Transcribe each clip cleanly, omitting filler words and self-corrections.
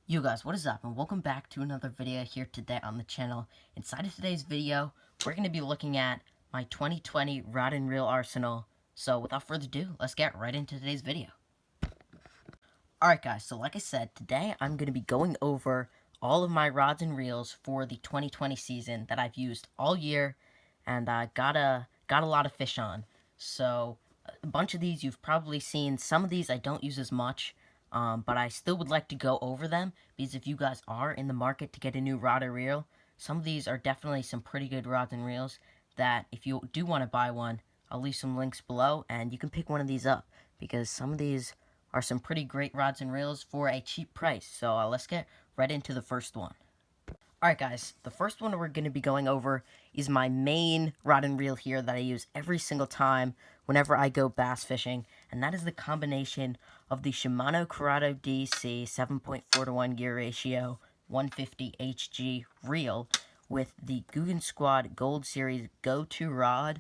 Yo guys, what is up, and welcome back to another video here today on the channel. Inside of today's video, we're going to be looking at my 2020 rod and reel arsenal. So without further ado, let's get right into today's video. Alright guys, so like I said, today I'm going to be going over all of my rods and reels for the 2020 season that I've used all year, and got a lot of fish on. So a bunch of these you've probably seen. Some of these I don't use as much. But I still would like to go over them, because if you guys are in the market to get a new rod or reel, some of these are definitely some pretty good rods and reels that if you do want to buy one, I'll leave some links below and you can pick one of these up, because some of these are some pretty great rods and reels for a cheap price. So let's get right into the first one. Alright guys, the first one we're going to be going over is my main rod and reel here that I use every single time whenever I go bass fishing, and that is the combination of the Shimano Curado DC 7.4:1 gear ratio 150 HG reel with the Googan Squad Gold Series Go-To rod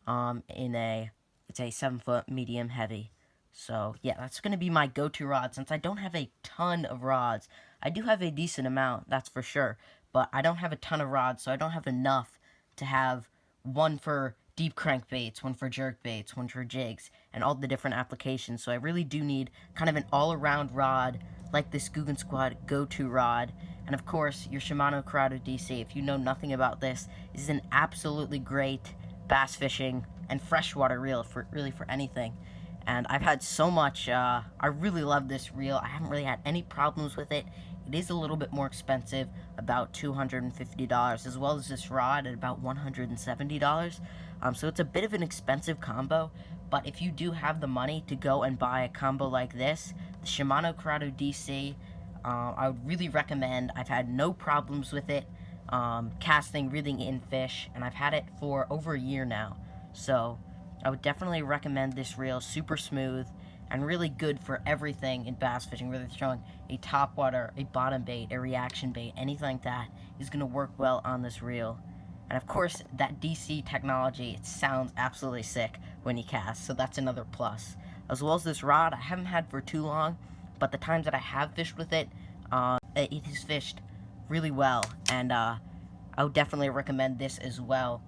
it's a 7-foot medium heavy. So yeah, that's going to be my go-to rod since I don't have a ton of rods. I do have a decent amount, that's for sure, but I don't have a ton of rods, so I don't have enough to have one for deep crankbaits, one for jerkbaits, one for jigs, and all the different applications. So I really do need kind of an all-around rod like this Googan Squad Go-To rod. And of course, your Shimano Curado DC. If you know nothing about this, this is an absolutely great bass fishing and freshwater reel for anything. And I've had so much, I really love this reel. I haven't really had any problems with it. It is a little bit more expensive, about $250, as well as this rod at about $170. So it's a bit of an expensive combo, but if you do have the money to go and buy a combo like this, the Shimano Curado DC, I would really recommend. I've had no problems with it, casting, reeling in fish, and I've had it for over a year now. So I would definitely recommend this reel. Super smooth and really good for everything in bass fishing, whether you're throwing a topwater, a bottom bait, a reaction bait, anything like that is going to work well on this reel. And of course, that DC technology, it sounds absolutely sick when you cast, so that's another plus. As well as this rod, I haven't had for too long, but the times that I have fished with it, it has fished really well, and I would definitely recommend this as well.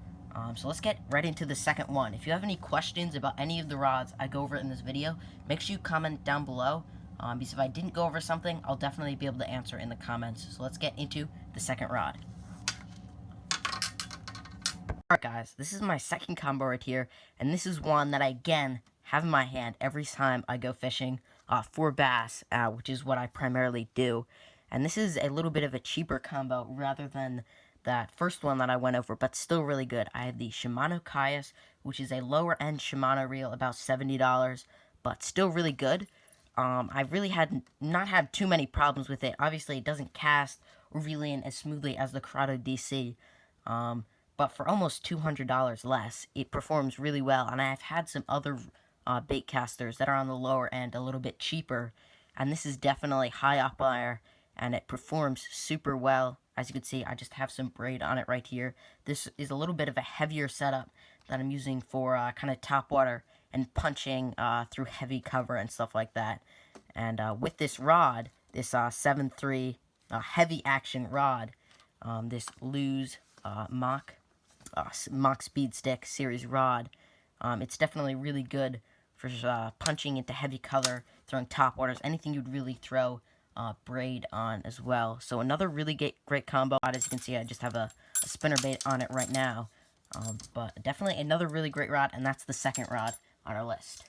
So let's get right into the second one. If you have any questions about any of the rods I go over in this video, make sure you comment down below, because if I didn't go over something, I'll definitely be able to answer in the comments. So let's get into the second rod. Alright guys, this is my second combo right here, and this is one that I again have in my hand every time I go fishing for bass, which is what I primarily do. And this is a little bit of a cheaper combo rather than that first one that I went over, but still really good. I have the Shimano Caius, which is a lower end Shimano reel, about $70, but still really good. I really had not had too many problems with it. Obviously, it doesn't cast or reel in as smoothly as the Curado DC. But for almost $200 less, it performs really well. And I've had some other bait casters that are on the lower end, a little bit cheaper, and this is definitely high up there, and it performs super well. As you can see, I just have some braid on it right here. This is a little bit of a heavier setup that I'm using for kind of topwater and punching through heavy cover and stuff like that. And with this rod, this 7.3 heavy action rod, this Lew's Mach Speed Stick series rod. It's definitely really good for punching into heavy color, throwing top waters, anything you'd really throw braid on as well. So another really great combo. As you can see, I just have a spinnerbait on it right now. But definitely another really great rod, and that's the second rod on our list.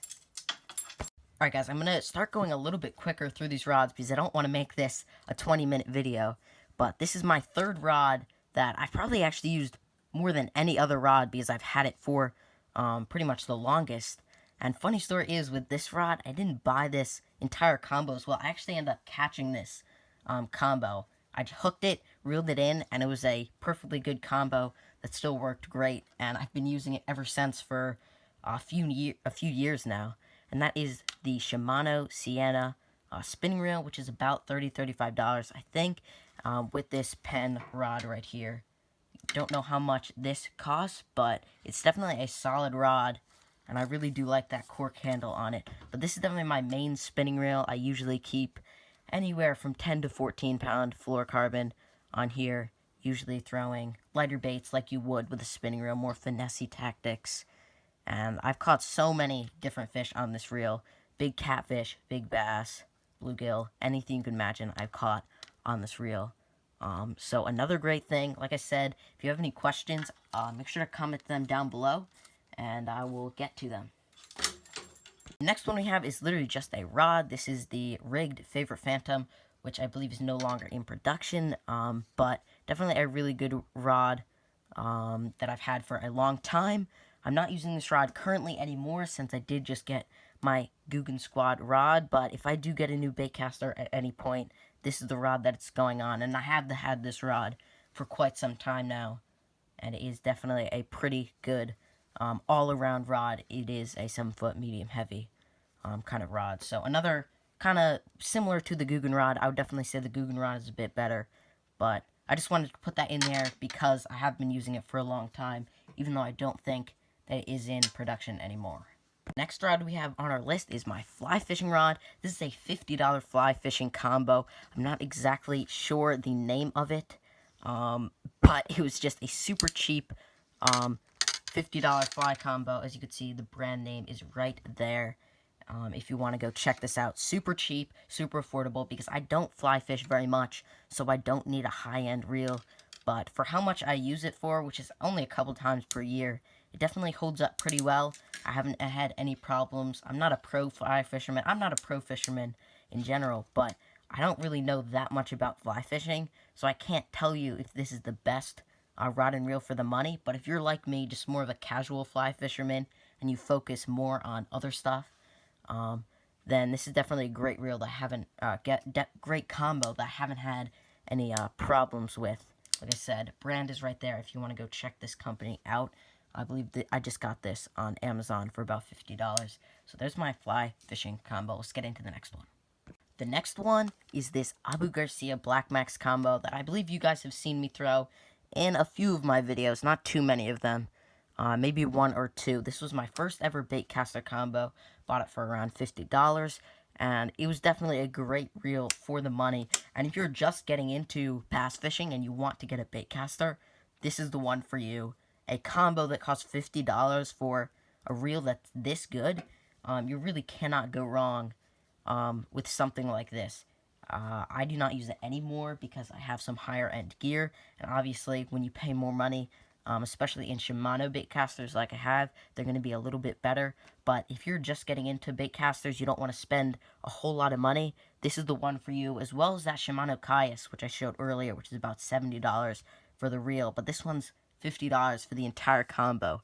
Alright guys, I'm going to start going a little bit quicker through these rods because I don't want to make this a 20-minute video. But this is my third rod that I've probably actually used more than any other rod because I've had it for pretty much the longest. And funny story is, with this rod, I didn't buy this entire combo as well. I actually ended up catching this combo. I hooked it, reeled it in, and it was a perfectly good combo that still worked great. And I've been using it ever since for a few years now. And that is the Shimano Sienna spinning reel, which is about $35, I think, with this Penn rod right here. Don't know how much this costs, but it's definitely a solid rod, and I really do like that cork handle on it. But this is definitely my main spinning reel I usually keep, anywhere from 10 to 14 pound fluorocarbon on here, usually throwing lighter baits like you would with a spinning reel, more finessey tactics. And I've caught so many different fish on this reel. Big catfish, big bass, bluegill, anything you can imagine I've caught on this reel. So another great thing, like I said, if you have any questions, make sure to comment them down below, and I will get to them. The next one we have is literally just a rod. This is the rigged Favorite Phantom, which I believe is no longer in production, but definitely a really good rod that I've had for a long time. I'm not using this rod currently anymore since I did just get my Googan Squad rod, but if I do get a new baitcaster at any point, this is the rod that it's going on, and I have had this rod for quite some time now, and it is definitely a pretty good all-around rod. It is a 7-foot medium heavy kind of rod. So another kind of similar to the Googan rod. I would definitely say the Googan rod is a bit better, but I just wanted to put that in there because I have been using it for a long time, even though I don't think that it is in production anymore. Next rod we have on our list is my fly fishing rod. This is a $50 fly fishing combo. I'm not exactly sure the name of it, but it was just a super cheap $50 fly combo. As you can see, the brand name is right there. If you want to go check this out, super cheap, super affordable, because I don't fly fish very much, so I don't need a high-end reel. But for how much I use it for, which is only a couple times per year, it definitely holds up pretty well. I haven't had any problems. I'm not a pro fly fisherman. I'm not a pro fisherman in general, but I don't really know that much about fly fishing, so I can't tell you if this is the best rod and reel for the money. But if you're like me, just more of a casual fly fisherman, and you focus more on other stuff, then this is definitely a great reel that I haven't, great combo that I haven't had any problems with. Like I said, brand is right there if you want to go check this company out. I believe that I just got this on Amazon for about $50. So there's my fly fishing combo. Let's get into the next one. The next one is this Abu Garcia Black Max combo that I believe you guys have seen me throw in a few of my videos, not too many of them. Maybe one or two. This was my first ever baitcaster combo. Bought it for around $50, and it was definitely a great reel for the money. And if you're just getting into bass fishing and you want to get a baitcaster, this is the one for you. A combo that costs $50 for a reel that's this good, you really cannot go wrong with something like this. I do not use it anymore because I have some higher end gear, and obviously when you pay more money, especially in Shimano baitcasters like I have, they're going to be a little bit better. But if you're just getting into baitcasters, you don't want to spend a whole lot of money, this is the one for you, as well as that Shimano Caius, which I showed earlier, which is about $70 for the reel. But this one's $50 for the entire combo.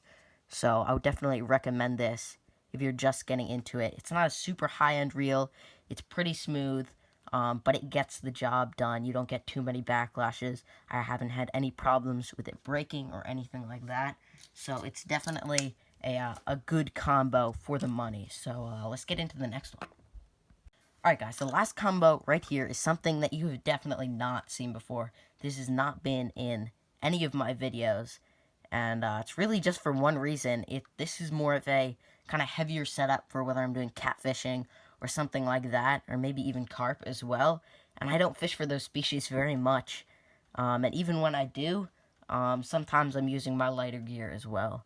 So I would definitely recommend this if you're just getting into it. It's not a super high-end reel. It's pretty smooth. But it gets the job done. You don't get too many backlashes. I haven't had any problems with it breaking or anything like that. So it's definitely a good combo for the money. So let's get into the next one. Alright guys, the last combo right here is something that you have definitely not seen before. This has not been in any of my videos. And it's really just for one reason. This is more of a kind of heavier setup for whether I'm doing catfishing or something like that, or maybe even carp as well. And I don't fish for those species very much. And even when I do, sometimes I'm using my lighter gear as well,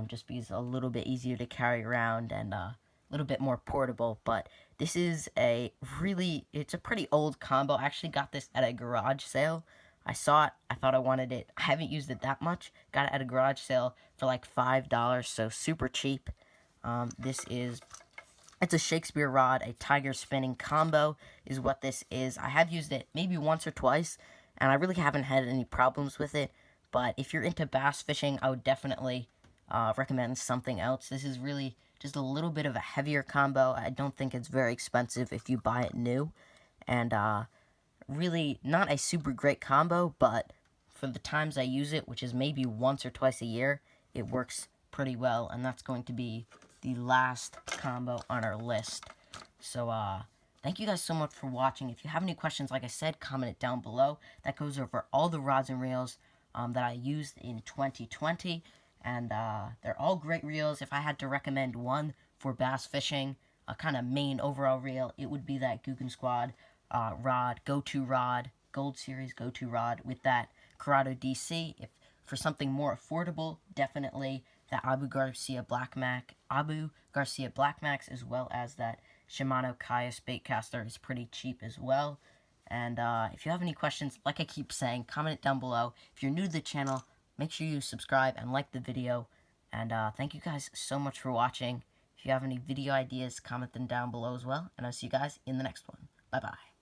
just because it's a little bit easier to carry around and a little bit more portable. But this is it's a pretty old combo. I actually got this at a garage sale. I saw it, I thought I wanted it. I haven't used it that much. Got it at a garage sale for like $5, so super cheap. It's a Shakespeare rod, a tiger spinning combo is what this is. I have used it maybe once or twice, and I really haven't had any problems with it. But if you're into bass fishing, I would definitely recommend something else. This is really just a little bit of a heavier combo. I don't think it's very expensive if you buy it new. And really not a super great combo, but for the times I use it, which is maybe once or twice a year, it works pretty well. And that's going to be the last combo on our list. So thank you guys so much for watching. If you have any questions, like I said, comment it down below. That goes over all the rods and reels that I used in 2020, and they're all great reels. If I had to recommend one for bass fishing, a kind of main overall reel, it would be that Googan Squad rod, go-to rod, Gold Series go-to rod with that Corrado DC. If for something more affordable, definitely that Abu Garcia Black Max, as well as that Shimano Caius baitcaster is pretty cheap as well. And if you have any questions, like I keep saying, comment it down below. If you're new to the channel, make sure you subscribe and like the video. And thank you guys so much for watching. If you have any video ideas, comment them down below as well. And I'll see you guys in the next one. Bye-bye.